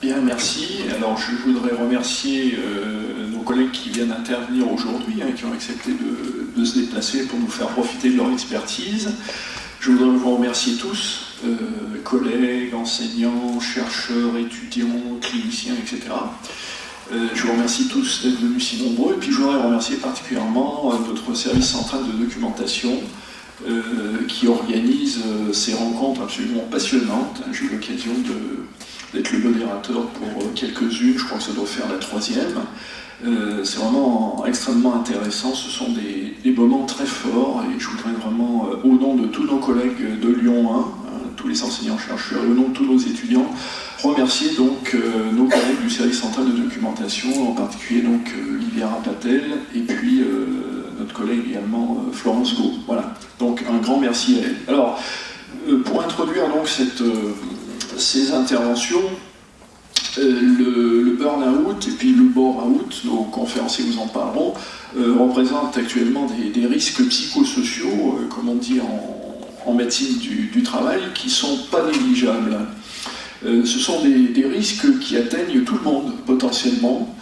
Bien, merci. Alors, je voudrais remercier nos collègues qui viennent intervenir aujourd'hui, qui ont accepté de se déplacer pour nous faire profiter de leur expertise. Je voudrais vous remercier tous, collègues, enseignants, chercheurs, étudiants, cliniciens, etc. Je vous remercie tous d'être venus si nombreux. Et puis, je voudrais remercier particulièrement notre service central de documentation qui organise ces rencontres absolument passionnantes. J'ai eu l'occasion d'être le modérateur pour quelques-unes, je crois que ça doit faire la troisième. C'est vraiment extrêmement intéressant, ce sont des moments très forts et je voudrais vraiment, au nom de tous nos collègues de Lyon 1, tous les enseignants-chercheurs, et au nom de tous nos étudiants, remercier donc nos collègues du service central de documentation, en particulier donc Liviara Patel et puis notre collègue également Florence Gau. Voilà, donc un grand merci à elle. Alors, pour introduire donc ces interventions, le burn-out et puis le bore-out, nos conférenciers vous en parleront, représentent actuellement des risques psychosociaux, comme on dit en médecine du travail, qui ne sont pas négligeables. Ce sont des risques qui atteignent tout le monde, potentiellement,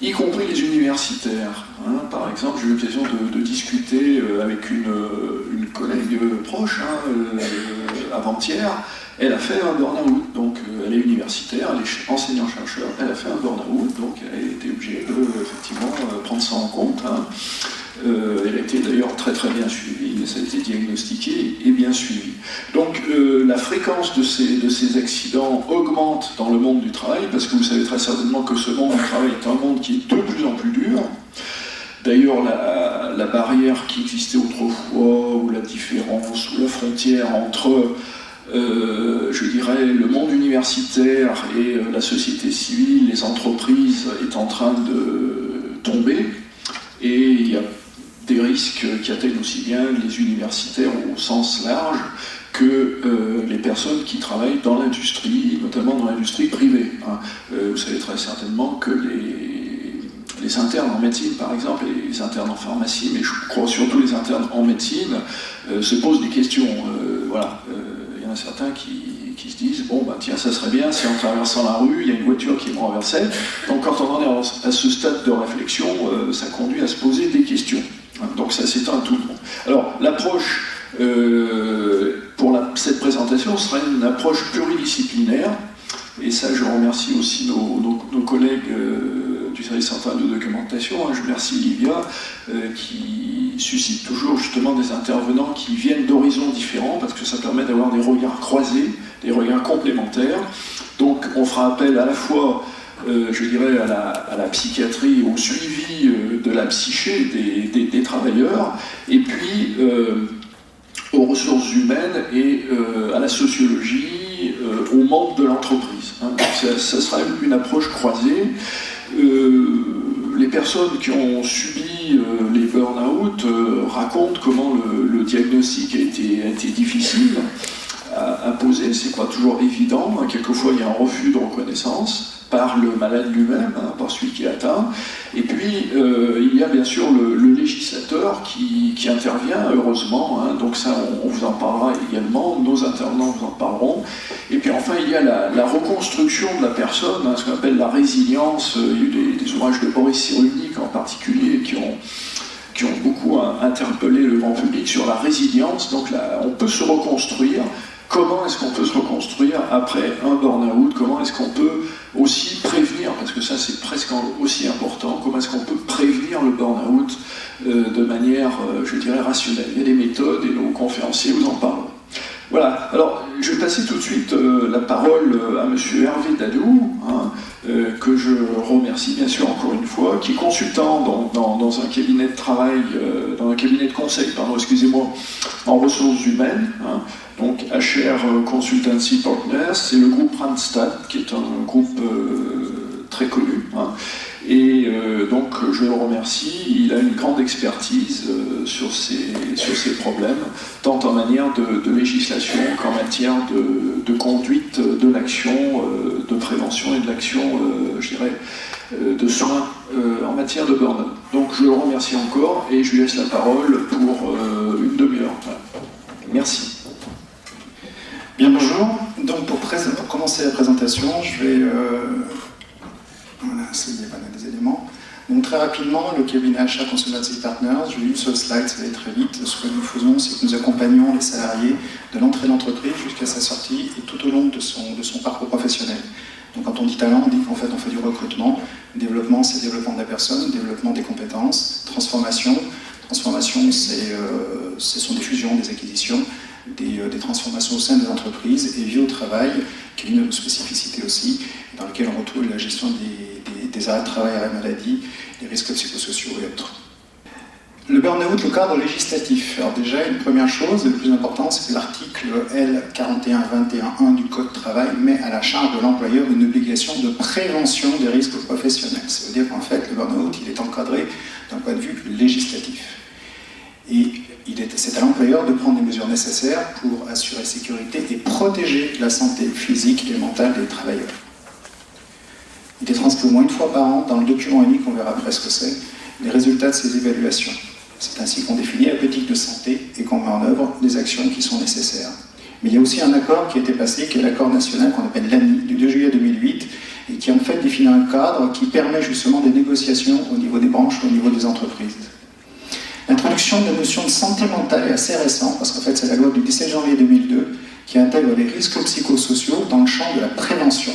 y compris les universitaires. Par exemple, j'ai eu l'occasion de discuter avec une collègue proche avant-hier. Elle a fait un burn-out, donc elle est universitaire, elle est enseignant-chercheur, elle a fait un burn-out, donc elle a été obligée de effectivement prendre ça en compte. Elle a été d'ailleurs très très bien suivie, ça a été diagnostiqué et bien suivi. Donc la fréquence de ces accidents augmente dans le monde du travail, parce que vous savez très certainement que ce monde du travail est un monde qui est de plus en plus dur. D'ailleurs, la barrière qui existait autrefois, ou la différence, ou la frontière entre je dirais, le monde universitaire et la société civile, les entreprises, est en train de tomber. Et il y a des risques qui atteignent aussi bien les universitaires au sens large que les personnes qui travaillent dans l'industrie, notamment dans l'industrie privée. Vous savez très certainement que les internes en médecine, par exemple, et les internes en pharmacie, mais je crois surtout les internes en médecine, se posent des questions. Voilà. Il y en a certains qui se disent, bon, bah, tiens, ça serait bien si en traversant la rue, il y a une voiture qui me renversait. Donc quand on en est à ce stade de réflexion, ça conduit à se poser des questions. Donc ça s'éteint à tout le monde. Alors l'approche pour cette présentation sera une approche pluridisciplinaire. Et ça, je remercie aussi nos collègues du service central de documentation. Je remercie Livia, qui suscite toujours justement des intervenants qui viennent d'horizons différents, parce que ça permet d'avoir des regards croisés, des regards complémentaires. Donc on fera appel à la fois, je dirais, à la psychiatrie, au suivi de la psyché des travailleurs, et puis aux ressources humaines et à la sociologie, au monde de l'entreprise. Ça sera une approche croisée. Les personnes qui ont subi les burn-out racontent comment le diagnostic a été difficile à poser, c'est pas toujours évident. Quelquefois, il y a un refus de reconnaissance par le malade lui-même, par celui qui est atteint. Et puis, il y a bien sûr le législateur qui intervient, heureusement. Donc ça, on vous en parlera également, nos intervenants vous en parleront. Et puis enfin, il y a la reconstruction de la personne, ce qu'on appelle la résilience. Il y a eu des ouvrages de Boris Cyrulnik en particulier qui ont beaucoup interpellé le grand public sur la résilience. Donc là, on peut se reconstruire. Comment est-ce qu'on peut se reconstruire après un burn-out? Comment est-ce qu'on peut aussi prévenir, parce que ça c'est presque aussi important, comment est-ce qu'on peut prévenir le burn-out de manière, je dirais, rationnelle? Il y a des méthodes et nos conférenciers vous en parlent. Voilà, alors je vais passer tout de suite la parole à M. Hervé Dadou, que je remercie bien sûr encore une fois, qui est consultant dans un cabinet de travail, dans un cabinet de conseil, pardon, excusez-moi, en ressources humaines, donc HR Consultancy Partners, c'est le groupe Randstad, qui est un groupe très connu. Et donc je le remercie, il a une grande expertise sur ces problèmes, tant en matière de législation qu'en matière de conduite de l'action, de prévention et de l'action, je dirais, de soins en matière de burn-out. Donc je le remercie encore et je lui laisse la parole pour une demi-heure. Merci. Bien, bonjour. Donc pour commencer commencer la présentation, je vais... voilà, des éléments. Donc très rapidement, le cabinet Achat Consultancy Partners, je l'ai eu sur le slide, ça va aller très vite. Ce que nous faisons, c'est que nous accompagnons les salariés de l'entrée de l'entreprise jusqu'à sa sortie et tout au long de son parcours professionnel. Donc quand on dit talent, on dit qu'en fait on fait du recrutement. Développement, c'est le développement de la personne, développement des compétences. Transformation, ce sont des fusions, des acquisitions, des transformations au sein des entreprises. Et vie au travail, qui est une spécificité aussi, dans laquelle on retrouve la gestion des arrêts de travail, arrêts maladie, les risques psychosociaux et autres. Le burn-out, le cadre législatif. Alors déjà, une première chose, le plus important, c'est que l'article L4121.1 du Code du travail met à la charge de l'employeur une obligation de prévention des risques professionnels. Ça veut dire qu'en fait, le burn-out, il est encadré d'un point de vue législatif. Et c'est à l'employeur de prendre les mesures nécessaires pour assurer la sécurité et protéger la santé physique et mentale des travailleurs. Il est transcrit au moins une fois par an dans le document unique, on verra après ce que c'est, les résultats de ces évaluations. C'est ainsi qu'on définit la politique de santé et qu'on met en œuvre des actions qui sont nécessaires. Mais il y a aussi un accord qui a été passé, qui est l'accord national qu'on appelle l'ANI, du 2 juillet 2008, et qui en fait définit un cadre qui permet justement des négociations au niveau des branches, au niveau des entreprises. L'introduction de la notion de santé mentale est assez récente, parce qu'en fait c'est la loi du 17 janvier 2002 qui intègre les risques psychosociaux dans le champ de la prévention.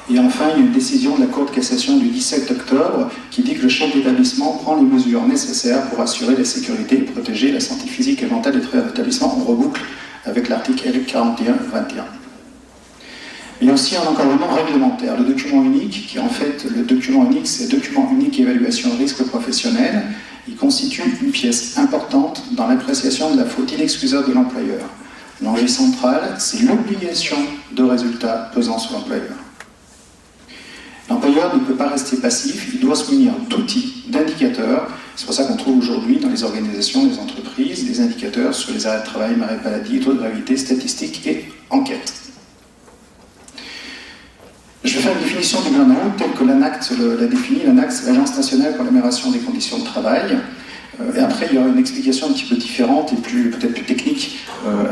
Et enfin, il y a une décision de la Cour de cassation du 17 octobre qui dit que le chef d'établissement prend les mesures nécessaires pour assurer la sécurité et protéger la santé physique et mentale des travailleurs d'établissement. On reboucle avec l'article L4121. Il y a aussi un encadrement réglementaire. Le document unique, qui en fait, le document unique, c'est le document unique évaluation risque professionnel. Il constitue une pièce importante dans l'appréciation de la faute inexcusable de l'employeur. L'enjeu central, c'est l'obligation de résultats pesant sur l'employeur. L'employeur ne peut pas rester passif, il doit se munir d'outils, d'indicateurs. C'est pour ça qu'on trouve aujourd'hui dans les organisations, les entreprises, des indicateurs sur les arrêts de travail, arrêts de maladie, taux de gravité, statistiques et enquêtes. Je vais faire une définition du burn-out telle que l'ANACT l'a définie. l'ANACT, c'est l'Agence nationale pour l'amélioration des conditions de travail. Et après, il y aura une explication un petit peu différente et peut-être plus technique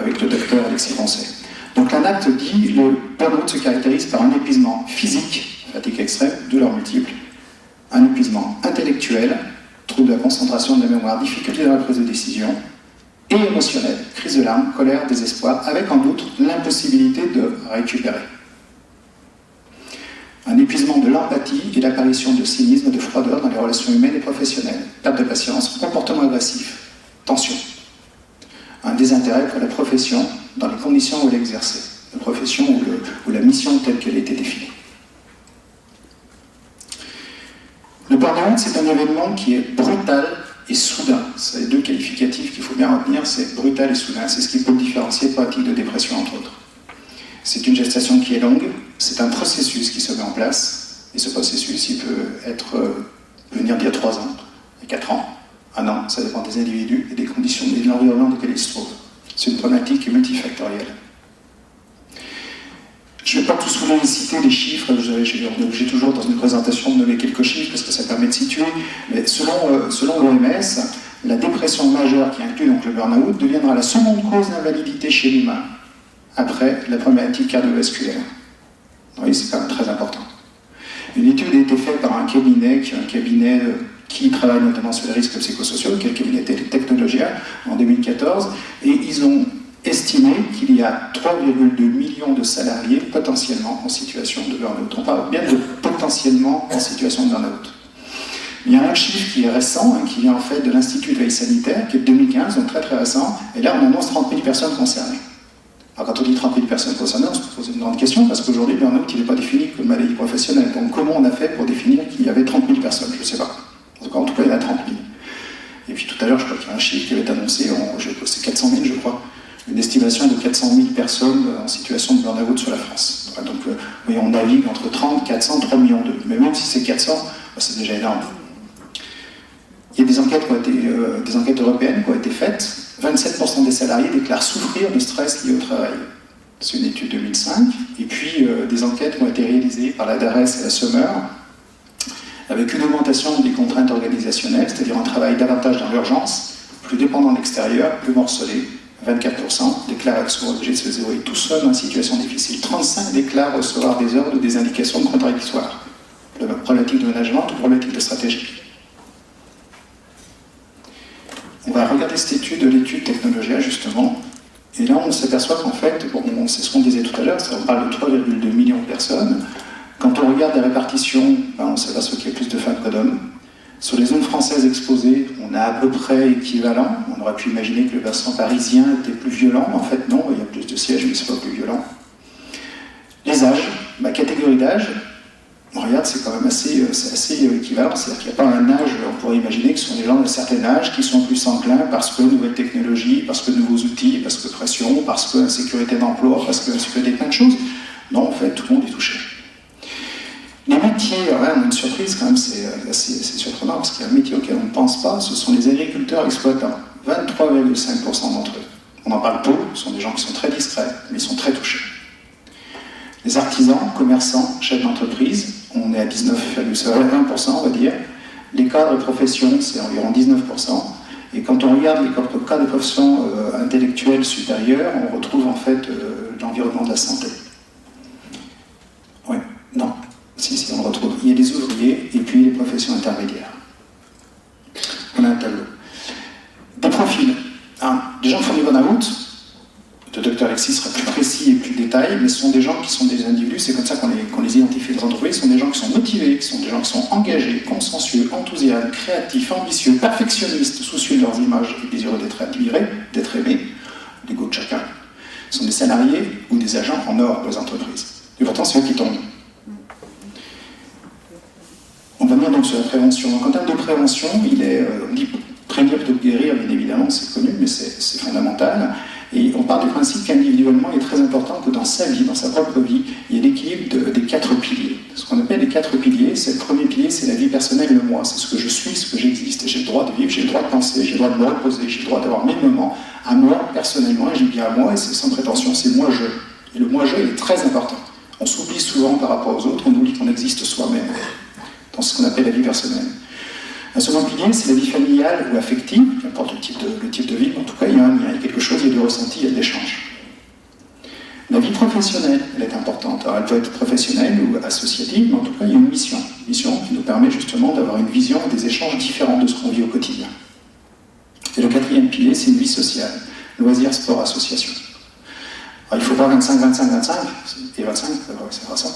avec le docteur Alexis Poncet. Donc l'ANACT dit que le burn-out se caractérise par un épuisement physique, fatigue extrême, douleurs multiples, un épuisement intellectuel, trouble de la concentration, de la mémoire, difficulté dans la prise de décision, et émotionnel, crise de larmes, colère, désespoir, avec en outre l'impossibilité de récupérer. Un épuisement de l'empathie et l'apparition de cynisme, de froideur dans les relations humaines et professionnelles, perte de patience, comportement agressif, tension. Un désintérêt pour la profession dans les conditions où elle est exercée, la profession ou la mission telle qu'elle a été définie. Le burn-out, c'est un événement qui est brutal et soudain. C'est les deux qualificatifs qu'il faut bien retenir, c'est brutal et soudain. C'est ce qui peut le différencier de pratique de dépression, entre autres. C'est une gestation qui est longue, c'est un processus qui se met en place, et ce processus, il peut venir d'il y a 3 ans, il y a 4 ans, 1 an, ça dépend des individus et des conditions de l'environnement dans lequel ils se trouvent. C'est une problématique qui est multifactorielle. Je ne vais pas tous vous citer les chiffres, j'ai toujours dans une présentation de nommer quelques chiffres parce que ça permet de situer, mais selon l'OMS, la dépression majeure qui inclut donc le burn-out deviendra la seconde cause d'invalidité chez l'humain après la problématique cardiovasculaire. Oui, c'est quand même très important. Une étude a été faite par un cabinet qui travaille notamment sur les risques psychosociaux, qui est le cabinet Technologia, en 2014, et ils ont estimé qu'il y a 3,2 millions de salariés potentiellement en situation de burn-out. On parle bien de potentiellement en situation de burn-out. Il y a un chiffre qui est récent, qui vient en fait de l'Institut de veille sanitaire, qui est de 2015, donc très très récent, et là on annonce 30 000 personnes concernées. Alors quand on dit 30 000 personnes concernées, on se pose une grande question, parce qu'aujourd'hui le burn-out il n'est pas défini comme maladie professionnelle. Donc comment on a fait pour définir qu'il y avait 30 000 personnes? Je ne sais pas. En tout cas il y en a 30 000. Et puis tout à l'heure je crois qu'il y a un chiffre qui avait été annoncé, c'est 400 000 je crois. Une estimation de 400 000 personnes en situation de burn-out sur la France. Donc, oui, on navigue entre 30, 400, 3 millions d'eux. Mais même si c'est 400, c'est déjà énorme. Il y a des enquêtes européennes qui ont été faites. 27% des salariés déclarent souffrir de stress lié au travail. C'est une étude 2005. Et puis, des enquêtes qui ont été réalisées par la DARES et la SOMER, avec une augmentation des contraintes organisationnelles, c'est-à-dire un travail davantage dans l'urgence, plus dépendant de l'extérieur, plus morcelé, 24% déclarent recevoir des GSE0 et tout seul dans une situation difficile. 35% déclarent recevoir des ordres ou des indications contradictoires. Problématique de management ou problématique de stratégie. On va regarder cette étude, l'étude Technologia, justement. Et là, on s'aperçoit qu'en fait, bon, c'est ce qu'on disait tout à l'heure, on parle de 3,2 millions de personnes. Quand on regarde la répartition, ben, on s'aperçoit qu'il y a plus de femmes que d'hommes. Sur les zones françaises exposées, on a à peu près équivalent. On aurait pu imaginer que le bassin parisien était plus violent. En fait, non, il y a plus de sièges, mais ce n'est pas plus violent. Les âges, ma catégorie d'âge, on regarde, c'est quand même assez équivalent. C'est-à-dire qu'il n'y a pas un âge, on pourrait imaginer que ce sont des gens d'un certain âge qui sont plus enclins parce que nouvelles technologies, parce que nouveaux outils, parce que pression, parce que insécurité d'emploi, parce que insécurité de plein de choses. Non, en fait, tout le monde est touché. Les métiers, on a une surprise quand même, c'est surprenant, parce qu'il y a un métier auquel on ne pense pas, ce sont les agriculteurs exploitants. 23,5% d'entre eux. On en parle peu, ce sont des gens qui sont très discrets, mais ils sont très touchés. Les artisans, commerçants, chefs d'entreprise, on est à 19,1%, on va dire. Les cadres de profession, c'est environ 19%. Et quand on regarde les cadres de profession intellectuelle supérieure, on retrouve en fait l'environnement de la santé. Oui, non. Si, on le retrouve. Il y a les ouvriers et puis les professions intermédiaires. On a un tableau. Des profils. Des gens qui font du burn-out, le docteur Alexis sera plus précis et plus détaillé, mais ce sont des gens qui sont des individus, c'est comme ça qu'on les identifie dans les entreprises, ce sont des gens qui sont motivés, ce sont des gens qui sont engagés, consciencieux, enthousiastes, créatifs, ambitieux, perfectionnistes, soucieux de leurs images et désireux d'être admirés, d'être aimés, l'ego de chacun. Ce sont des salariés ou des agents en or pour les entreprises. Et pourtant, c'est eux qui tombent. On va venir donc sur la prévention. Donc en termes de prévention, on dit prévenir plutôt que guérir, bien évidemment, c'est connu, mais c'est fondamental. Et on part du principe qu'individuellement, il est très important que dans sa vie, dans sa propre vie, il y ait l'équilibre des 4 piliers. Ce qu'on appelle les 4 piliers, c'est le premier pilier, c'est la vie personnelle, le moi. C'est ce que je suis, ce que j'existe. J'ai le droit de vivre, j'ai le droit de penser, j'ai le droit de me reposer, j'ai le droit d'avoir mes moments à moi, personnellement, et je dis bien à moi, et c'est sans prétention, c'est moi-je. Et le moi-je, il est très important. On s'oublie souvent par rapport aux autres, on oublie qu'on existe soi-même, dans ce qu'on appelle la vie personnelle. Un second pilier, c'est la vie familiale ou affective, peu importe le type de vie, mais en tout cas, il y a un lien, il y a quelque chose, il y a du ressenti, il y a de l'échange. La vie professionnelle, elle est importante. Alors, elle peut être professionnelle ou associative, mais en tout cas, il y a une mission qui nous permet justement d'avoir une vision des échanges différents de ce qu'on vit au quotidien. Et le 4e pilier, c'est une vie sociale, loisirs, sport, association. Alors, il ne faut pas 25, 25, 25, et 25, c'est pas ça.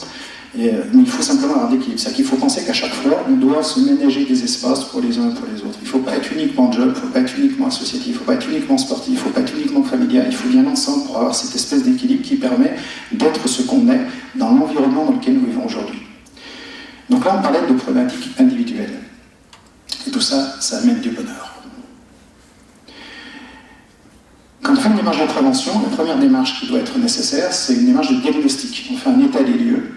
Mais il faut simplement avoir d'équilibre. C'est-à-dire qu'il faut penser qu'à chaque fois, on doit se ménager des espaces pour les uns et pour les autres. Il ne faut pas être uniquement job, il ne faut pas être uniquement associatif, il ne faut pas être uniquement sportif, il ne faut pas être uniquement familial. Il faut bien ensemble pour avoir cette espèce d'équilibre qui permet d'être ce qu'on est dans l'environnement dans lequel nous vivons aujourd'hui. Donc là, on parlait de problématiques individuelles. Et tout ça, ça amène du bonheur. Quand on fait une démarche de prévention, la première démarche qui doit être nécessaire, c'est une démarche de diagnostic. On fait un état des lieux.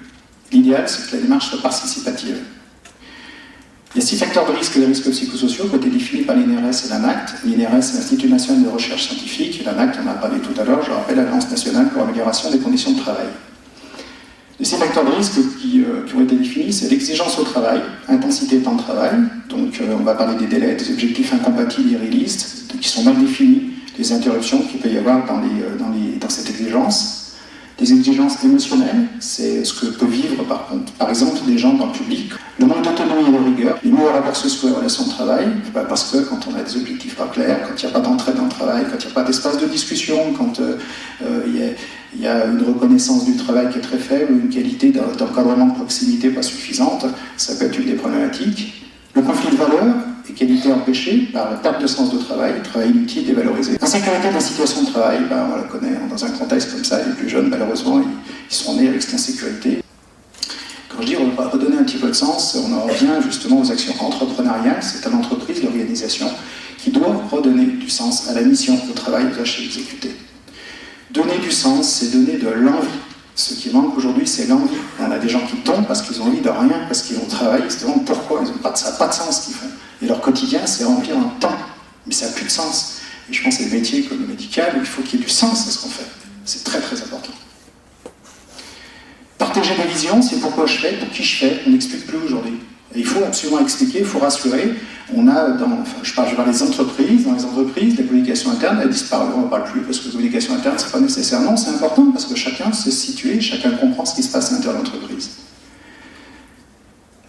L'idéal, c'est que la démarche soit participative. Il y a 6 facteurs de risque et de risques psychosociaux qui ont été définis par l'INRS et l'ANACT. l'INRS, c'est l'Institut national de recherche scientifique, et l'ANACT, on en a parlé tout à l'heure, je rappelle, l'Agence nationale pour l'amélioration des conditions de travail. Les 6 facteurs de risque qui ont été définis, c'est l'exigence au travail, intensité de temps de travail, donc on va parler des délais, des objectifs incompatibles et irréalistes, qui sont mal définis, les interruptions qu'il peut y avoir dans cette exigence. Les exigences émotionnelles, c'est ce que peut vivre par exemple des gens dans le public. Le manque d'autonomie et de rigueur, les mauvais rapports sociaux et relations de travail, parce que quand on a des objectifs pas clairs, quand il n'y a pas d'entraide dans le travail, quand il n'y a pas d'espace de discussion, quand il y a une reconnaissance du travail qui est très faible, ou une qualité d'encadrement de proximité pas suffisante, ça peut être une des problématiques. Le conflit de valeurs et qualité empêchée par la perte de sens de travail inutile, dévalorisé. L'insécurité de la situation de travail, on la connaît dans un contexte comme ça, les plus jeunes, malheureusement, ils sont nés avec cette insécurité. Quand je dis redonner un petit peu de sens, on en revient justement aux actions entrepreneuriales, c'est à l'entreprise, l'organisation, qui doit redonner du sens à la mission, au travail, aux tâches exécutées. Donner du sens, c'est donner de l'envie. Ce qui manque aujourd'hui, c'est l'envie. On a des gens qui tombent parce qu'ils ont envie de rien, parce qu'ils vont travailler, ils se demandent pourquoi, ça n'a pas de sens ce qu'ils font. Et leur quotidien, c'est remplir un temps, mais ça n'a plus de sens. Et je pense que c'est des métiers comme le médical où il faut qu'il y ait du sens à ce qu'on fait. C'est très très important. Partager des visions, c'est pourquoi je fais, pour qui je fais, on n'explique plus aujourd'hui. Et il faut absolument expliquer, il faut rassurer. On a, je parle des entreprises, dans les entreprises, la communication interne, elle disparaît, on ne parle plus, parce que la communication interne, c'est pas nécessairement, c'est important, parce que chacun sait se situer, chacun comprend ce qui se passe à l'intérieur de l'entreprise.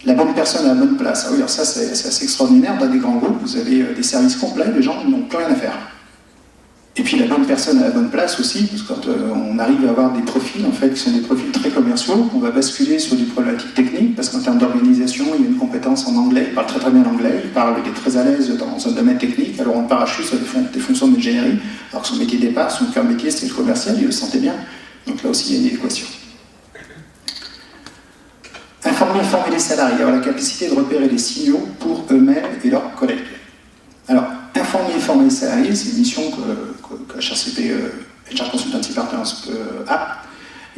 La bonne personne à la bonne place. Ah oui, alors ça, c'est assez extraordinaire. Dans des grands groupes, vous avez des services complets, les gens n'ont plus rien à faire. Et puis la bonne personne à la bonne place aussi, parce que quand on arrive à avoir des profils, en fait, qui sont des profils très commerciaux, on va basculer sur des problématiques techniques, parce qu'en termes d'organisation, il y a une compétence en anglais, il parle très très bien l'anglais, il est très à l'aise dans un domaine technique, alors on le parachute sur des fonctions d'ingénierie, alors que son métier départ, son cœur métier c'était le commercial, il le sentait bien. Donc là aussi, il y a une équation. Informer et former les salariés, avoir la capacité de repérer les signaux pour eux-mêmes et leurs collègues. Alors, informer et former les salariés, c'est une mission que HRCP, HR Consultancy Partners a.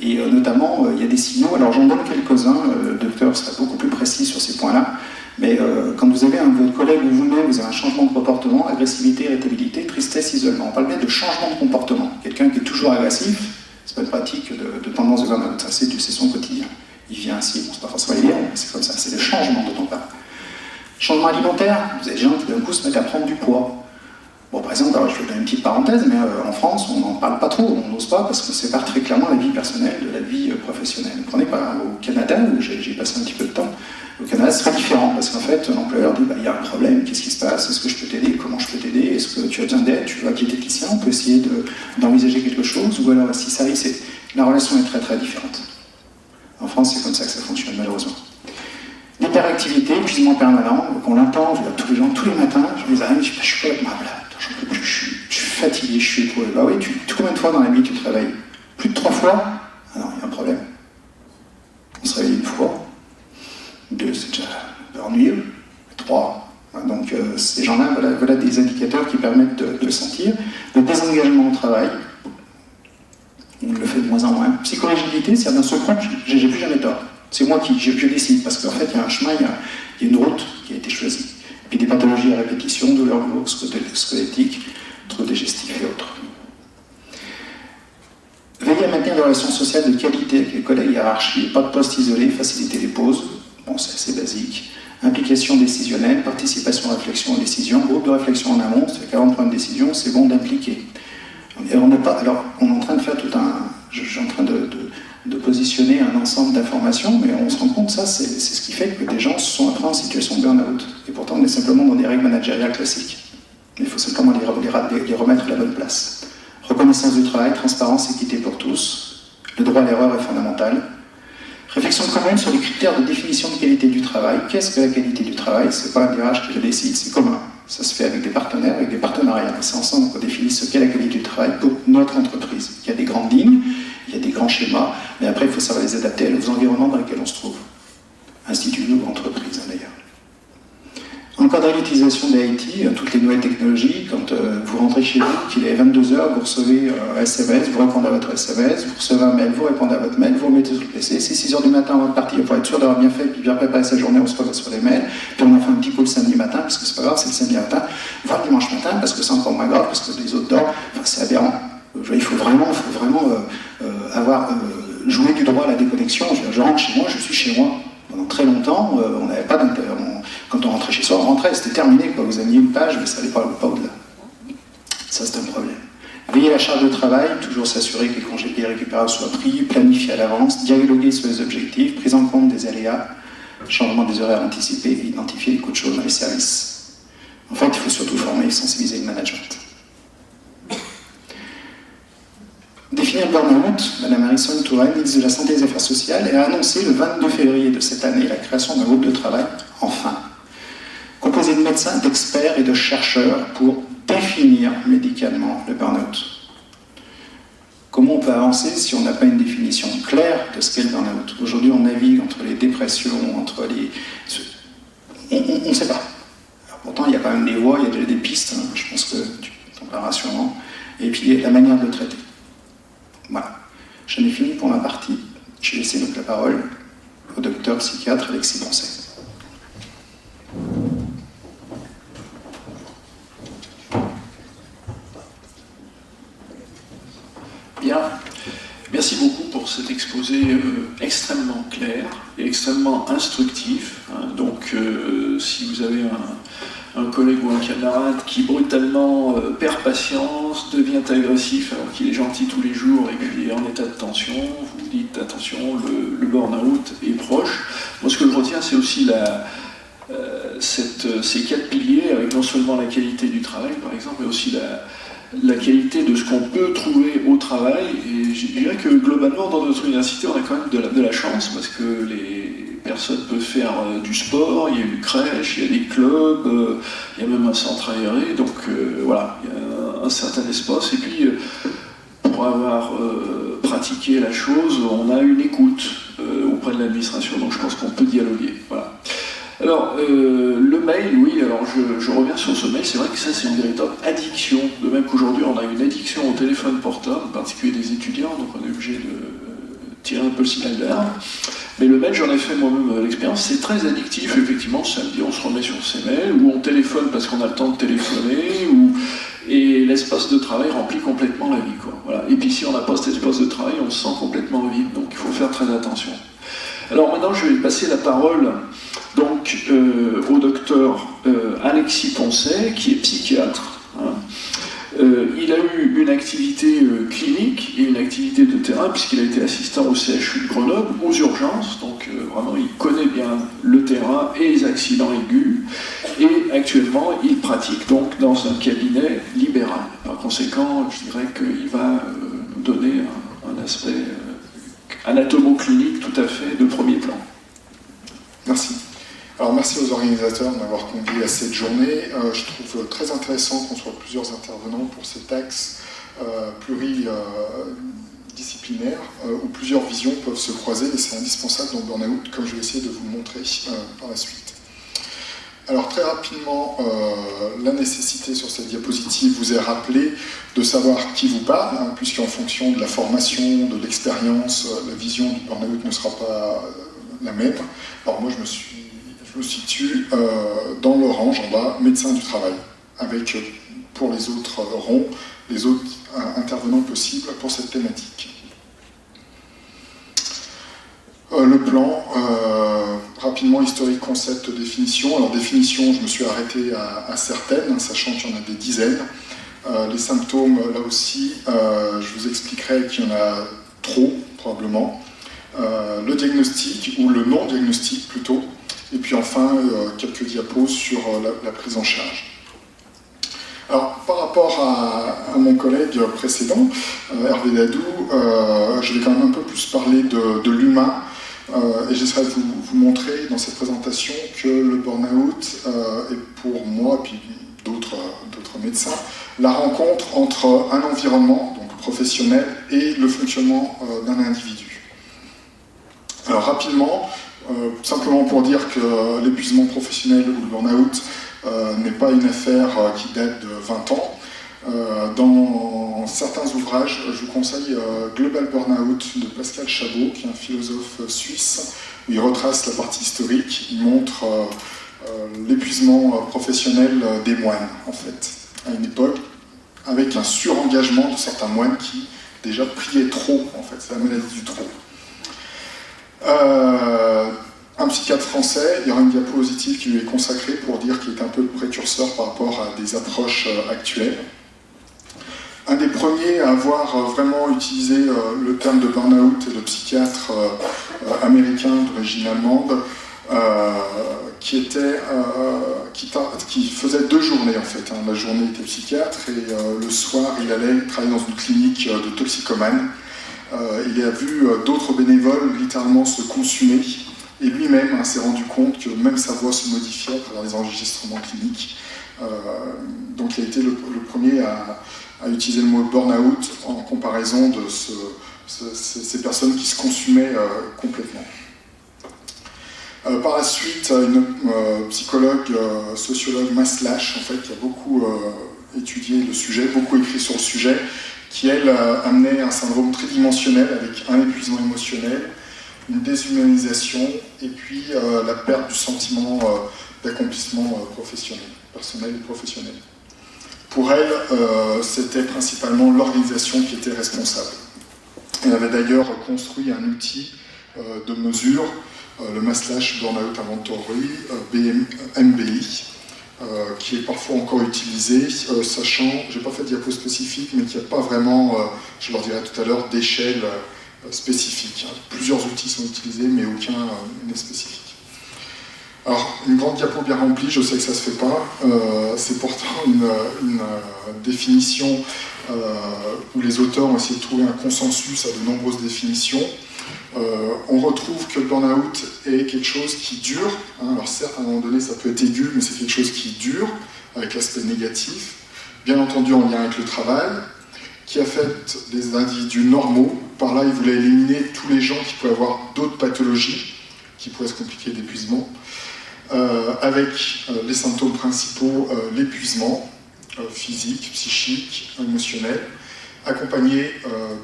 Et notamment, il y a des signaux, alors j'en donne quelques-uns, le docteur sera beaucoup plus précis sur ces points-là, mais quand vous avez votre collègue ou vous-même, vous avez un changement de comportement, agressivité, irritabilité, tristesse, isolement. On parle bien de changement de comportement. Quelqu'un qui est toujours agressif, c'est pas une pratique de tendance de burn-out, ça c'est son quotidien. Il vient ainsi, bon, c'est pas forcément idéal, mais c'est comme ça, c'est le changement dont on parle. Changement alimentaire, vous avez des gens qui d'un coup se mettent à prendre du poids. Bon, par exemple, alors, je vais donner une petite parenthèse, mais en France, on n'en parle pas trop, on n'ose pas parce qu'on sépare très clairement la vie personnelle de la vie professionnelle. Prenez au Canada, où j'ai passé un petit peu de temps, au Canada, c'est très différent parce qu'en fait, l'employeur dit il y a un problème, qu'est-ce qui se passe, est-ce que je peux t'aider, comment je peux t'aider, est-ce que tu as besoin d'aide, tu veux appeler tes techniciens, on peut essayer d'envisager quelque chose, ou alors si ça arrive, la relation est très très différente. En France, c'est comme ça que ça fonctionne, malheureusement. L'hyperactivité, épuisement permanent, on l'entend, je regarde tous les gens, tous les matins, je me dis, je suis complètement malade, j'en peux plus, je suis fatigué, je suis éprouvé. Bah oui, combien de fois dans la nuit tu te réveilles? Plus de 3 fois? Ah non, il y a un problème. On se réveille une fois, 2, c'est déjà un peu ennuyeux, 3. Donc ces gens-là, voilà des indicateurs qui permettent de le sentir. Le désengagement au travail, on le fait de moins en moins. Psychorigidité, c'est-à-dire d'un seul coup, j'ai plus jamais tort. C'est moi qui je décide, parce qu'en fait, il y a un chemin, il y a une route qui a été choisie. Et puis des pathologies à répétition, douleurs lourdes, squelettiques, troubles digestifs et autres. Veiller à maintenir des relations sociales de qualité avec les collègues hiérarchiques, pas de poste isolé, faciliter les pauses, bon, c'est assez basique. Implication décisionnelle, participation, réflexion aux décisions, groupe de réflexion en amont, c'est 40 points de décision, c'est bon d'impliquer. Et on n'est pas, alors, on est en train de faire tout un... Je suis en train de positionner un ensemble d'informations, mais on se rend compte que ça, c'est ce qui fait que des gens sont après en situation de burn-out. Et pourtant, on est simplement dans des règles managériales classiques. Mais il faut simplement les remettre à la bonne place. Reconnaissance du travail, transparence, équité pour tous. Le droit à l'erreur est fondamental. Réflexion commune sur les critères de définition de qualité du travail. Qu'est-ce que la qualité du travail? C'est pas un DRH qui le décide, c'est commun. Ça se fait avec des partenaires, avec des partenariats. C'est ensemble qu'on définit ce qu'est la qualité du travail pour notre entreprise. Il y a des grandes lignes, il y a des grands schémas, mais après, il faut savoir les adapter aux environnements dans lesquels on se trouve. Institut ou entreprise, d'ailleurs. Encadrer l'utilisation des IT, toutes les nouvelles technologies. Quand vous rentrez chez vous, qu'il est 22h, vous recevez un SMS, vous répondez à votre SMS, vous recevez un mail, vous répondez à votre mail, vous remettez sur le PC. C'est 6h du matin avant de partir, il faut être sûr d'avoir bien fait, puis bien préparé sa journée, on se revoit sur les mails. Puis on en fait un petit coup le samedi matin, parce que c'est pas grave, c'est le samedi matin, voire le dimanche matin, parce que c'est encore moins grave, parce que les autres dorment. Enfin, c'est aberrant. Il faut vraiment avoir joué du droit à la déconnexion. Je rentre chez moi, je suis chez moi. Pendant très longtemps, on n'avait pas d'intérêt. Quand on rentrait chez soi, on rentrait, c'était terminé, quoi. Vous aviez une page, mais ça n'allait pas au-delà. Ça, c'est un problème. Veiller à la charge de travail, toujours s'assurer que les congés payés récupérables soient pris, planifiés à l'avance, dialoguer sur les objectifs, prise en compte des aléas, changement des horaires anticipés, et identifier les coûts de choses dans les services. En fait, il faut surtout former et sensibiliser le management. Définir le burn-out, Mme Harrison Touraine, ministre de la Santé et des Affaires sociales, a annoncé le 22 février de cette année la création d'un groupe de travail, enfin, composé de médecins, d'experts et de chercheurs pour définir médicalement le burn-out. Comment on peut avancer si on n'a pas une définition claire de ce qu'est le burn-out? Aujourd'hui, on navigue entre les dépressions, entre les... On ne sait pas. Alors, pourtant, il y a quand même des voies, il y a déjà des pistes, hein, je pense que tu t'en parles rassurant, et puis la manière de le traiter. Voilà, j'en ai fini pour ma partie. Je vais laisser donc la parole au docteur psychiatre Alexis Poncet. Bien, merci beaucoup. beaucoup pour cet exposé extrêmement clair et extrêmement instructif. Hein. Donc, si vous avez un collègue ou un camarade qui brutalement perd patience, devient agressif alors qu'il est gentil tous les jours et puis est en état de tension, vous vous dites attention, le burn-out est proche. Moi, ce que je retiens, c'est aussi ces 4 piliers, avec non seulement la qualité du travail, par exemple, mais aussi la qualité de ce qu'on peut trouver au travail. Et je dirais que globalement, dans notre université, on a quand même de la chance, parce que les personnes peuvent faire du sport, il y a une crèche, il y a des clubs, il y a même un centre aéré, donc voilà, il y a un certain espace. Et puis, pour avoir pratiqué la chose, on a une écoute auprès de l'administration, donc je pense qu'on peut dialoguer. Voilà. Alors, le mail, oui, alors je reviens sur ce mail, c'est vrai que ça c'est une véritable addiction, de même qu'aujourd'hui on a une addiction au téléphone portable, en particulier des étudiants, donc on est obligé de tirer un peu le signal d'alarme. Mais le mail, j'en ai fait moi-même l'expérience, c'est très addictif, effectivement, samedi on se remet sur ses mails, ou on téléphone parce qu'on a le temps de téléphoner, et l'espace de travail remplit complètement la vie, quoi. Voilà. Et puis si on n'a pas cet espace de travail, on se sent complètement vide, donc il faut faire très attention. Alors maintenant, je vais passer la parole donc, au docteur Alexis Poncet, qui est psychiatre. Hein. Il a eu une activité clinique et une activité de terrain, puisqu'il a été assistant au CHU de Grenoble, aux urgences, donc vraiment il connaît bien le terrain et les accidents aigus, et actuellement il pratique donc dans un cabinet libéral. Par conséquent, je dirais qu'il va nous donner un aspect anatomo-clinique tout à fait de premier plan. Merci. Alors merci aux organisateurs de m'avoir convié à cette journée. Je trouve très intéressant qu'on soit plusieurs intervenants pour cet axe pluridisciplinaire où plusieurs visions peuvent se croiser et c'est indispensable dans le burn-out, comme je vais essayer de vous le montrer par la suite. Alors très rapidement, la nécessité sur cette diapositive vous est rappelée de savoir qui vous parle, hein, puisqu'en fonction de la formation, de l'expérience, la vision du burn-out ne sera pas la même. Alors moi je me situe dans l'orange en bas, médecin du travail, avec pour les autres ronds, les autres intervenants possibles pour cette thématique. Le plan, rapidement, historique, concept, définition. Alors définition, je me suis arrêté à certaines, sachant qu'il y en a des dizaines. Les symptômes, là aussi, je vous expliquerai qu'il y en a trop, probablement. Le diagnostic, ou le non-diagnostic plutôt. Et puis enfin, quelques diapos sur la prise en charge. Alors, par rapport à mon collègue précédent, Hervé Dadou, je vais quand même un peu plus parler de l'humain. Et j'essaierai de vous montrer dans cette présentation que le burn-out est pour moi, puis d'autres médecins, la rencontre entre un environnement, donc professionnel, et le fonctionnement d'un individu. Alors rapidement, simplement pour dire que l'épuisement professionnel ou le burn-out n'est pas une affaire qui date de 20 ans. Dans certains ouvrages, je vous conseille Global Burnout de Pascal Chabot, qui est un philosophe suisse, où il retrace la partie historique, il montre l'épuisement professionnel des moines, en fait, à une époque, avec un surengagement de certains moines qui déjà priaient trop, en fait, c'est la maladie du trop. Un psychiatre français, il y aura une diapositive qui lui est consacrée pour dire qu'il est un peu le précurseur par rapport à des approches actuelles. Un des premiers à avoir vraiment utilisé le terme de burn-out est le psychiatre américain d'origine allemande qui faisait 2 journées en fait. La journée était psychiatre et le soir il allait travailler dans une clinique de toxicomanes. Il a vu d'autres bénévoles littéralement se consumer et lui-même s'est rendu compte que même sa voix se modifiait à travers les enregistrements cliniques. Donc il a été le premier à utiliser le mot burn-out en comparaison de ces personnes qui se consumaient complètement. Par la suite, une psychologue, sociologue, Maslach, en fait, qui a beaucoup étudié le sujet, beaucoup écrit sur le sujet, qui, elle, amenait un syndrome tridimensionnel avec un épuisement émotionnel, une déshumanisation et puis la perte du sentiment d'accomplissement professionnel, personnel et professionnel. Pour elle, c'était principalement l'organisation qui était responsable. Elle avait d'ailleurs construit un outil de mesure, le Maslach Burnout Inventory, MBI, qui est parfois encore utilisé, sachant, je n'ai pas fait de diapo spécifique, mais qu'il n'y a pas vraiment, je leur dirai tout à l'heure, d'échelle spécifique. Plusieurs outils sont utilisés, mais aucun n'est spécifique. Alors, une grande diapo bien remplie, je sais que ça ne se fait pas, c'est pourtant une définition où les auteurs ont essayé de trouver un consensus à de nombreuses définitions. On retrouve que le burn-out est quelque chose qui dure, hein, alors certes à un moment donné ça peut être aigu, mais c'est quelque chose qui dure, avec l'aspect négatif, bien entendu en lien avec le travail, qui affecte des individus normaux. Par là, il voulait éliminer tous les gens qui pouvaient avoir d'autres pathologies, qui pourraient se compliquer d'épuisement, avec les symptômes principaux, l'épuisement physique, psychique, émotionnel, accompagné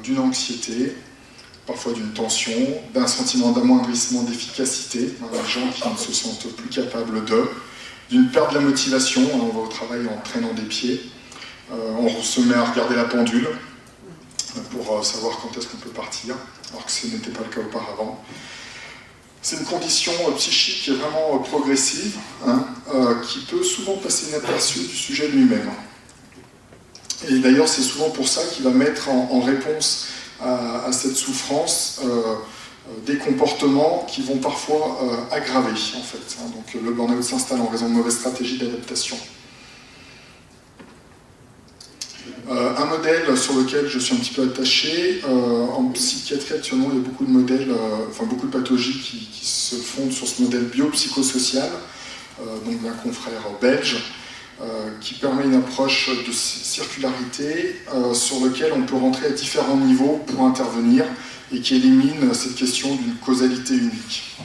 d'une anxiété, parfois d'une tension, d'un sentiment d'amoindrissement d'efficacité, les gens qui ne se sentent plus capables d'une perte de la motivation, on va au travail en traînant des pieds, on se met à regarder la pendule pour savoir quand est-ce qu'on peut partir, alors que ce n'était pas le cas auparavant. C'est une condition psychique qui est vraiment progressive, hein, qui peut souvent passer inaperçue du sujet lui-même. Et d'ailleurs, c'est souvent pour ça qu'il va mettre en réponse à cette souffrance des comportements qui vont parfois aggraver, en fait. Hein. Donc le burn-out s'installe en raison de mauvaises stratégies d'adaptation. Un modèle sur lequel je suis un petit peu attaché, en psychiatrie actuellement il y a beaucoup de modèles, beaucoup de pathologies qui se fondent sur ce modèle biopsychosocial, donc d'un confrère belge, qui permet une approche de circularité sur lequel on peut rentrer à différents niveaux pour intervenir et qui élimine cette question d'une causalité unique.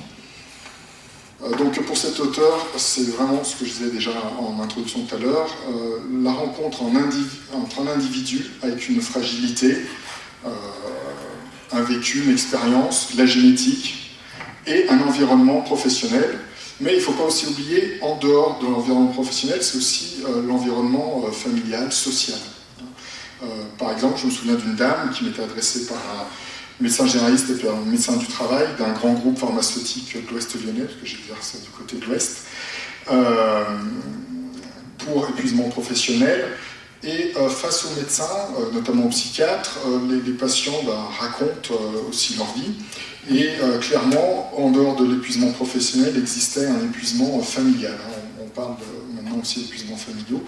Donc pour cet auteur, c'est vraiment ce que je disais déjà en introduction tout à l'heure, la rencontre entre un individu avec une fragilité, un vécu, une expérience, la génétique et un environnement professionnel. Mais il ne faut pas aussi oublier, en dehors de l'environnement professionnel, c'est aussi l'environnement familial, social. Par exemple, je me souviens d'une dame qui m'était adressée par un médecin généraliste et un médecin du travail d'un grand groupe pharmaceutique de l'Ouest lyonnais, parce que j'exerce du côté de l'Ouest, pour épuisement professionnel. Et face aux médecins, notamment aux psychiatres, les patients racontent aussi leur vie. Et clairement, en dehors de l'épuisement professionnel, existait un épuisement familial. On parle maintenant aussi d'épuisement familial.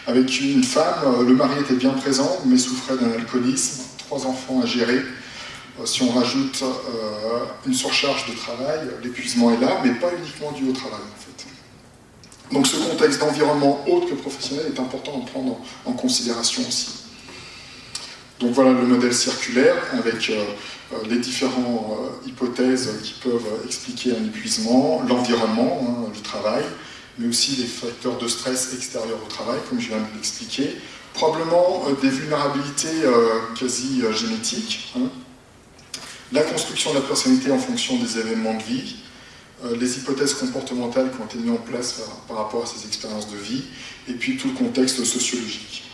Avec une femme, le mari était bien présent, mais souffrait d'un alcoolisme, 3 enfants à gérer. Si on rajoute une surcharge de travail, l'épuisement est là, mais pas uniquement dû au travail en fait. Donc ce contexte d'environnement autre que professionnel est important à prendre en considération aussi. Donc voilà le modèle circulaire avec les différentes hypothèses qui peuvent expliquer un épuisement, l'environnement, le travail, mais aussi les facteurs de stress extérieurs au travail, comme je viens de l'expliquer. Probablement des vulnérabilités quasi génétiques, hein. La construction de la personnalité en fonction des événements de vie, les hypothèses comportementales qui ont été mises en place par rapport à ces expériences de vie, et puis tout le contexte sociologique.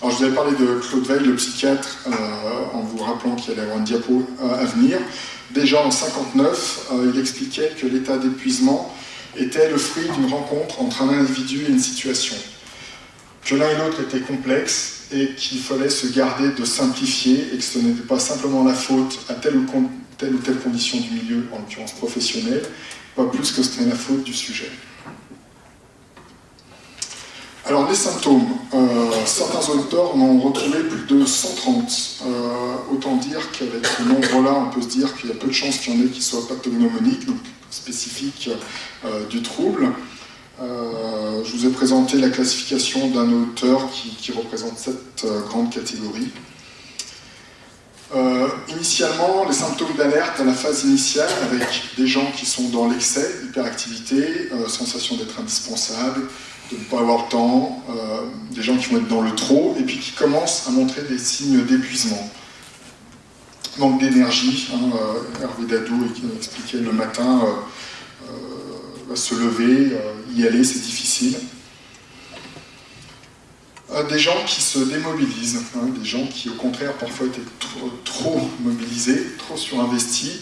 Alors je vous avais parlé de Claude Weil, le psychiatre, en vous rappelant qu'il allait y avoir une diapo à venir. Déjà en 1959, il expliquait que l'état d'épuisement était le fruit d'une rencontre entre un individu et une situation. Que l'un et l'autre étaient complexes, et qu'il fallait se garder de simplifier, et que ce n'était pas simplement la faute à telle ou telle condition du milieu, en l'occurrence professionnelle, pas plus que c'était la faute du sujet. Alors les symptômes, certains auteurs en ont retrouvé plus de 130. Autant dire qu'avec ce nombre-là, on peut se dire qu'il y a peu de chances qu'il y en ait qui soient pathognomoniques, donc spécifiques du trouble. Je vous ai présenté la classification d'un auteur qui représente cette grande catégorie. Initialement, les symptômes d'alerte à la phase initiale, avec des gens qui sont dans l'excès, hyperactivité, sensation d'être indispensable, de ne pas avoir le temps, des gens qui vont être dans le trop, et puis qui commencent à montrer des signes d'épuisement. Manque d'énergie, Hervé Dadou qui expliquait le matin, se lever, y aller, c'est difficile. Des gens qui se démobilisent, des gens qui au contraire parfois étaient trop mobilisés, trop surinvestis,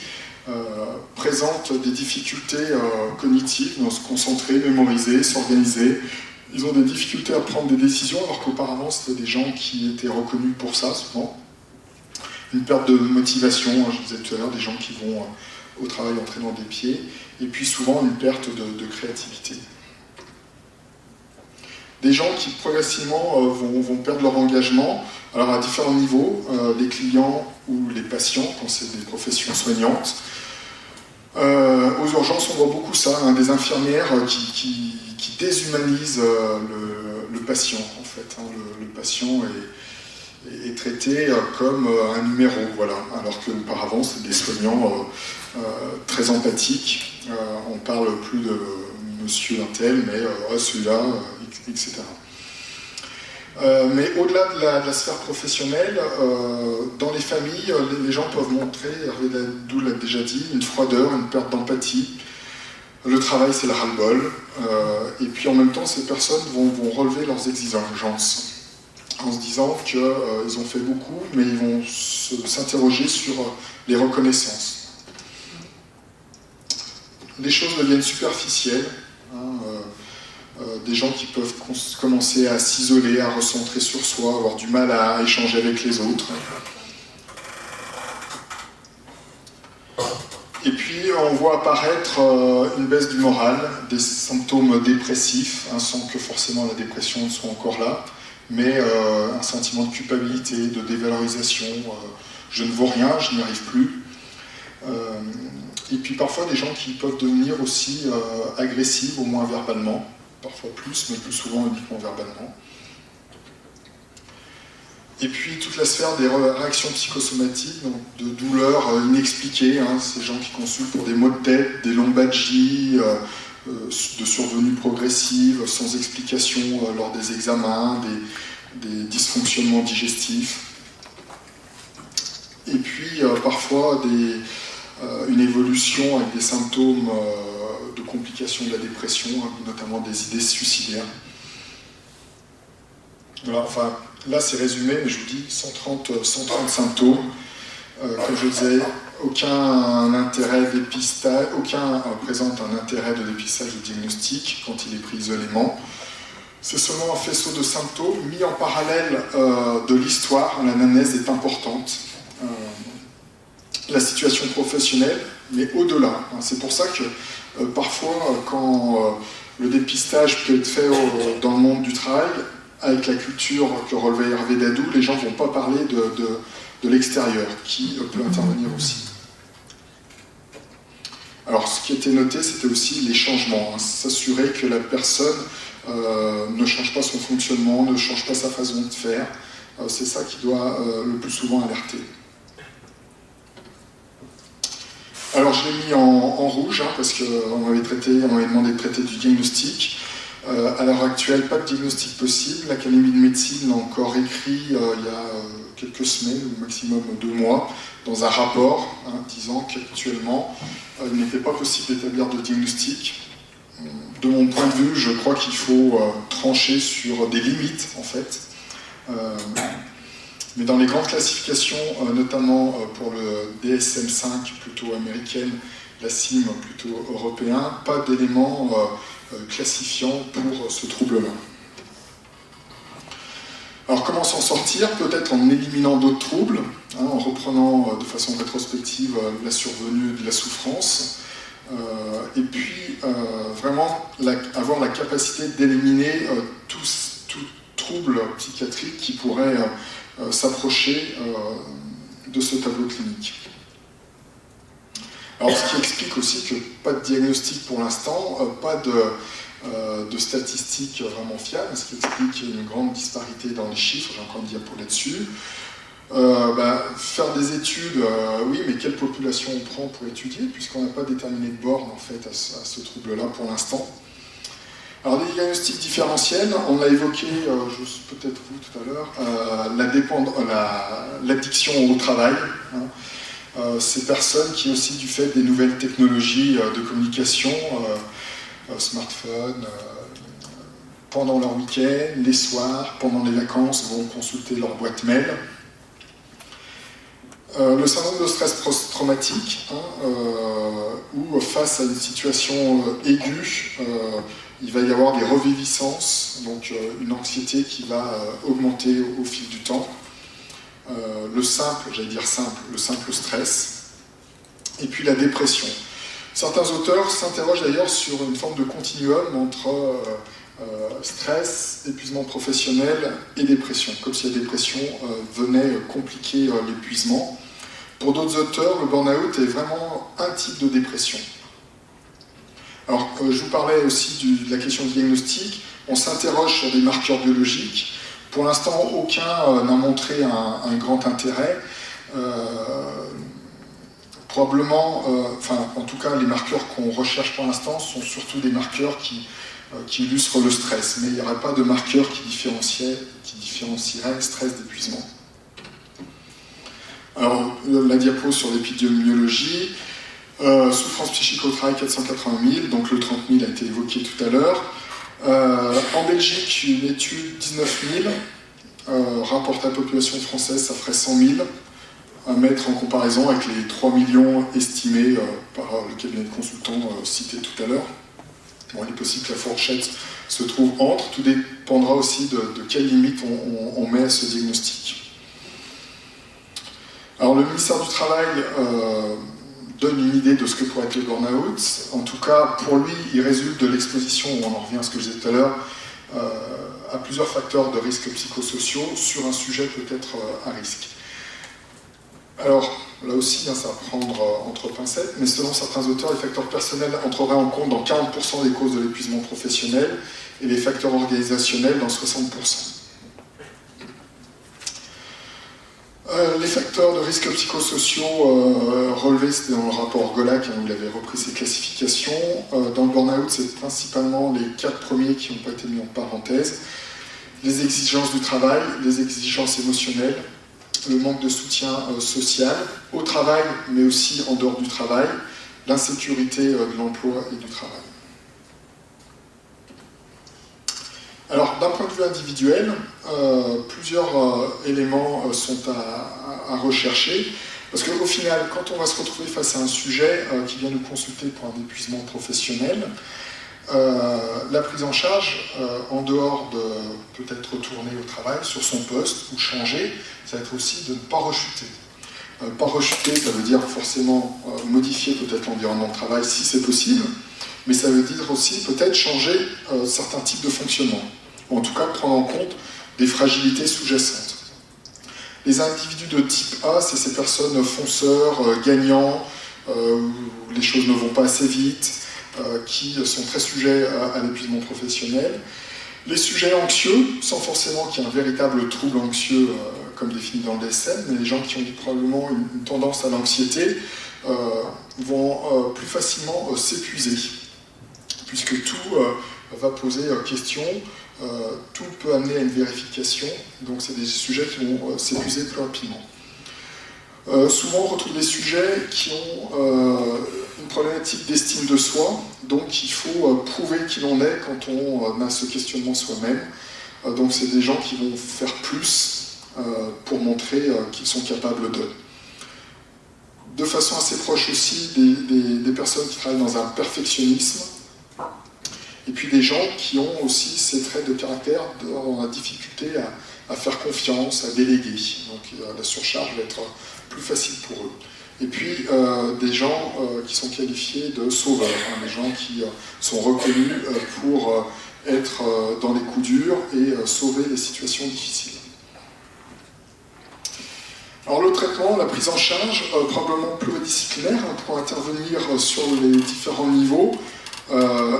présentent des difficultés cognitives, dans se concentrer, mémoriser, s'organiser. Ils ont des difficultés à prendre des décisions alors qu'auparavant c'était des gens qui étaient reconnus pour ça souvent. Une perte de motivation, je disais tout à l'heure, des gens qui vont au travail en traînant des pieds, et puis souvent une perte de créativité. Des gens qui progressivement vont perdre leur engagement, alors à différents niveaux, les clients ou les patients, quand c'est des professions soignantes. Aux urgences, on voit beaucoup ça, des infirmières qui déshumanisent le patient, en fait. Le patient est traité comme un numéro, voilà, alors qu'auparavant, c'est des soignants très empathiques. On parle plus de monsieur un tel, mais celui-là, etc. Mais au-delà de la sphère professionnelle, dans les familles, les gens peuvent montrer, Hervé Dadou l'a déjà dit, une froideur, une perte d'empathie. Le travail, c'est le ras-le-bol. Et puis en même temps, ces personnes vont relever leurs exigences en se disant qu'ils ont fait beaucoup, mais ils vont s'interroger sur les reconnaissances. Les choses deviennent superficielles. Des gens qui peuvent commencer à s'isoler, à recentrer sur soi, avoir du mal à échanger avec les autres. Et puis on voit apparaître une baisse du moral, des symptômes dépressifs, sans que forcément la dépression soit encore là, mais un sentiment de culpabilité, de dévalorisation, je ne vaux rien, je n'y arrive plus. Et puis parfois des gens qui peuvent devenir aussi agressifs, au moins verbalement. Parfois plus, mais plus souvent uniquement verbalement. Et puis toute la sphère des réactions psychosomatiques, donc de douleurs inexpliquées, ces gens qui consultent pour des maux de tête, des lombalgies, de survenues progressives, sans explication lors des examens, des dysfonctionnements digestifs. Et puis parfois une évolution avec des symptômes de complications de la dépression, notamment des idées suicidaires. Voilà, enfin, là c'est résumé, mais je vous dis 130 symptômes. Comme je disais, aucun présente un intérêt de dépistage ou de diagnostic quand il est pris isolément. C'est seulement un faisceau de symptômes mis en parallèle de l'histoire. L'anamnèse est importante. La situation professionnelle, mais au-delà. C'est pour ça que parfois, quand le dépistage peut être fait dans le monde du travail, avec la culture que relevait Hervé Dadou, les gens ne vont pas parler de l'extérieur, qui peut intervenir aussi. Alors, ce qui était noté, c'était aussi les changements. S'assurer que la personne ne change pas son fonctionnement, ne change pas sa façon de faire. C'est ça qui doit le plus souvent alerter. Alors je l'ai mis en rouge, parce qu'on m'avait demandé de traiter du diagnostic. À l'heure actuelle, pas de diagnostic possible. L'Académie de médecine l'a encore écrit il y a quelques semaines, ou maximum 2 mois, dans un rapport disant qu'actuellement, il n'était pas possible d'établir de diagnostic. De mon point de vue, je crois qu'il faut trancher sur des limites, en fait. Mais dans les grandes classifications, notamment pour le DSM-5 plutôt américaine, la CIM plutôt européen, pas d'éléments classifiants pour ce trouble-là. Alors comment s'en sortir? Peut-être en éliminant d'autres troubles, en reprenant de façon rétrospective la survenue de la souffrance, et puis vraiment avoir la capacité d'éliminer tout trouble psychiatrique qui pourrait s'approcher de ce tableau clinique. Alors ce qui explique aussi que pas de diagnostic pour l'instant, pas de statistiques vraiment fiables, ce qui explique une grande disparité dans les chiffres, j'ai encore une diapo là-dessus. Faire des études, oui, mais quelle population on prend pour étudier, puisqu'on n'a pas déterminé de borne en fait à ce trouble-là pour l'instant. Alors des diagnostics différentiels, on l'a évoqué, peut-être vous tout à l'heure, l'addiction au travail. Ces personnes qui aussi du fait des nouvelles technologies de communication, smartphones, pendant leur week-end, les soirs, pendant les vacances, vont consulter leur boîte mail. Le syndrome de stress post-traumatique, où face à une situation aiguë, il va y avoir des reviviscences, donc une anxiété qui va augmenter au fil du temps. Le simple stress, et puis la dépression. Certains auteurs s'interrogent d'ailleurs sur une forme de continuum entre stress, épuisement professionnel et dépression, comme si la dépression venait compliquer l'épuisement. Pour d'autres auteurs, le burn-out est vraiment un type de dépression. Alors, je vous parlais aussi de la question du diagnostic. On s'interroge sur des marqueurs biologiques. Pour l'instant, aucun n'a montré un grand intérêt. Probablement, en tout cas, les marqueurs qu'on recherche pour l'instant sont surtout des marqueurs qui illustrent le stress, mais il n'y aurait pas de marqueur qui différencierait stress d'épuisement. Alors, la diapo sur l'épidémiologie, souffrance psychique au travail 480 000, donc le 30 000 a été évoqué tout à l'heure. En Belgique, une étude 19 000, rapporte à la population française, ça ferait 100 000, à mettre en comparaison avec les 3 millions estimés par le cabinet de consultants cité tout à l'heure. Bon, il est possible que la fourchette se trouve entre, tout dépendra aussi de quelle limite on met à ce diagnostic. Alors le ministère du Travail donne une idée de ce que pourrait être le burn-out. En tout cas, pour lui, il résulte de l'exposition, on en revient à ce que je disais tout à l'heure, à plusieurs facteurs de risques psychosociaux sur un sujet peut-être à risque. Alors, là aussi, ça va prendre entre pincettes, mais selon certains auteurs, les facteurs personnels entreraient en compte dans 40% des causes de l'épuisement professionnel et les facteurs organisationnels dans 60%. Les facteurs de risques psychosociaux relevés, c'était dans le rapport Golac, où il avait repris ses classifications. Dans le burn-out, c'est principalement les 4 premiers qui n'ont pas été mis en parenthèse. Les exigences du travail, les exigences émotionnelles, le manque de soutien social, au travail, mais aussi en dehors du travail, l'insécurité de l'emploi et du travail. Alors, d'un point de vue individuel, plusieurs éléments sont à rechercher, parce qu'au final, quand on va se retrouver face à un sujet qui vient nous consulter pour un épuisement professionnel, la prise en charge, en dehors de peut-être retourner au travail, sur son poste ou changer, ça va être aussi de ne pas rechuter. Pas rechuter, ça veut dire forcément modifier peut-être l'environnement de travail si c'est possible, mais ça veut dire aussi peut-être changer certains types de fonctionnement, ou en tout cas prendre en compte des fragilités sous-jacentes. Les individus de type A, c'est ces personnes fonceurs, gagnants, où les choses ne vont pas assez vite, qui sont très sujets à l'épuisement professionnel. Les sujets anxieux, sans forcément qu'il y ait un véritable trouble anxieux comme défini dans le DSM, mais les gens qui ont probablement une tendance à l'anxiété vont plus facilement s'épuiser, puisque tout va poser question, tout peut amener à une vérification, donc c'est des sujets qui vont s'épuiser plus rapidement. Souvent on retrouve des sujets qui ont une problématique d'estime de soi, donc il faut prouver qui l'on est quand on a ce questionnement soi-même. Donc c'est des gens qui vont faire plus pour montrer qu'ils sont capables de. De façon assez proche aussi, des personnes qui travaillent dans un perfectionnisme, et puis des gens qui ont aussi ces traits de caractère dans la difficulté à faire confiance, à déléguer. Donc la surcharge va être plus facile pour eux. Et puis des gens qui sont qualifiés de sauveurs, des gens qui sont reconnus pour être dans les coups durs et sauver les situations difficiles. Alors le traitement, la prise en charge, probablement pluridisciplinaire, pour intervenir sur les différents niveaux,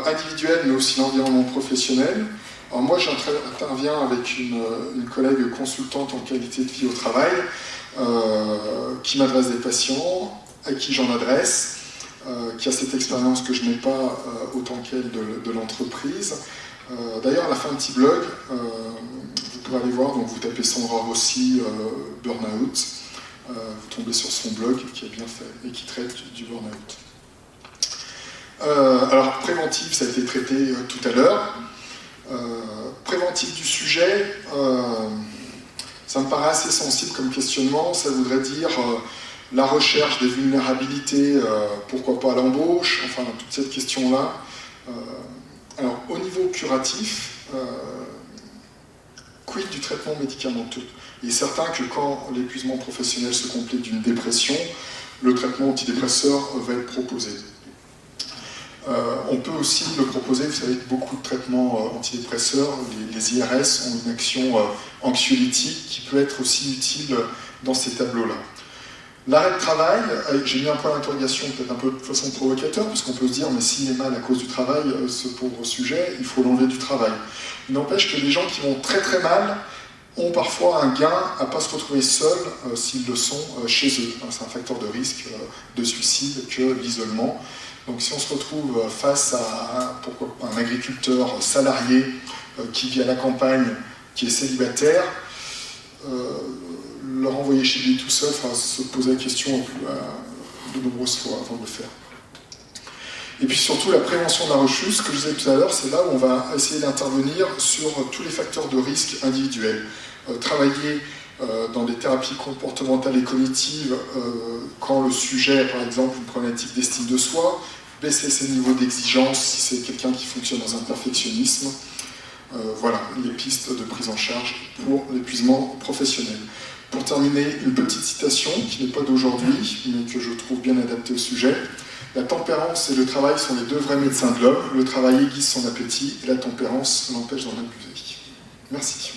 individuels mais aussi l'environnement professionnel. Alors moi j'interviens avec une collègue consultante en qualité de vie au travail, qui m'adresse des patients, à qui j'en adresse, qui a cette expérience que je n'ai pas autant qu'elle de l'entreprise. D'ailleurs, elle a fait un petit blog, vous pouvez aller voir, donc vous tapez Sandra Rossi, Burnout, vous tombez sur son blog qui est bien fait et qui traite du burn-out. Alors, préventif, ça a été traité tout à l'heure. préventif du sujet, ça me paraît assez sensible comme questionnement. Ça voudrait dire la recherche des vulnérabilités, pourquoi pas à l'embauche, enfin toute cette question-là. Alors au niveau curatif, quid du traitement médicamenteux? Il est certain que quand l'épuisement professionnel se complète d'une dépression, le traitement antidépresseur va être proposé. On peut aussi le proposer, vous savez que beaucoup de traitements antidépresseurs, les IRS, ont une action anxiolytique qui peut être aussi utile dans ces tableaux-là. L'arrêt de travail, j'ai mis un point d'interrogation peut-être un peu de façon provocateur, parce qu'on peut se dire, mais s'il est mal à cause du travail, ce pauvre sujet, il faut l'enlever du travail. Il n'empêche que les gens qui vont très très mal ont parfois un gain à ne pas se retrouver seuls s'ils le sont chez eux. C'est un facteur de risque de suicide que l'isolement. Donc si on se retrouve face à un agriculteur salarié qui vit à la campagne, qui est célibataire, le renvoyer chez lui tout seul, se poser la question de nombreuses fois avant de le faire. Et puis surtout la prévention de la rechute, ce que je disais tout à l'heure, c'est là où on va essayer d'intervenir sur tous les facteurs de risque individuels. Travailler dans des thérapies comportementales et cognitives quand le sujet, par exemple, une problématique d'estime de soi, baisser ses niveaux d'exigence si c'est quelqu'un qui fonctionne dans un perfectionnisme. Voilà les pistes de prise en charge pour l'épuisement professionnel. Pour terminer, une petite citation qui n'est pas d'aujourd'hui, mais que je trouve bien adaptée au sujet. La tempérance et le travail sont les deux vrais médecins de l'homme. Le travail aiguise son appétit et la tempérance l'empêche d'en abuser. Merci.